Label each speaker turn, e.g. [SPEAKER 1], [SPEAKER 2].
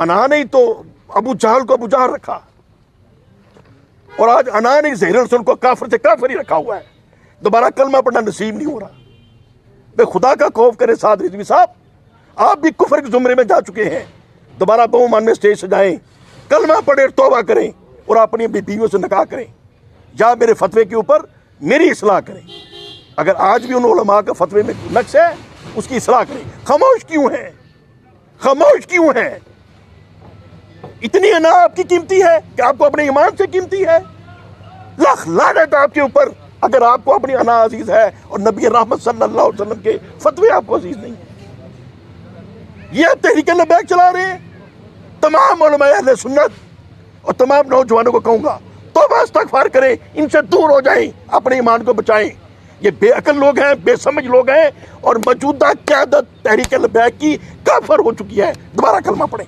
[SPEAKER 1] अना नहीं तो अबू जहल को अबू जहल रखा, और आज अना नहीं ज़हीरन से उनको काफिर से काफिर ही रखा हुआ है। दोबारा कलमा पढ़ना नसीब नहीं हो रहा। वे खुदा का खौफ करे साद रिजवी साहब, आप भी कुफर के जुमरे में जा चुके हैं। दोबारा बहुमान में स्टेज सजाएं, कलमा पढ़े, तौबा करें और अपनी बीवियों से निकाह करें, या मेरे फतवे के ऊपर मेरी इस्लाह करें। अगर आज भी उन उलमा का फतवे में नक्स है उसकी इस्लाह करें। खामोश क्यों हैं, खामोश क्यों हैं? इतनी अना आपकी कीमती है कि आपको अपने ईमान से कीमती है? लाख लानत आपके ऊपर अगर आपको अपनी अना अजीज है और नबी रहमत सल्लल्लाहु अलैहि वसल्लम के फतवे आपको अजीज नहीं है। ये आप तहरीक लबैक चला रहे हैं। तमाम उलमा अहले सुन्नत और तमाम नौजवानों को कहूँगा, तौबा इस्तगफार करें, इनसे दूर हो जाएं, अपने ईमान को बचाएं। ये बेअकल लोग हैं, बेसमझ लोग हैं, और मौजूदा क़यादत तहरीक लबैक की काफिर हो चुकी है। दोबारा कलमा पढ़ें।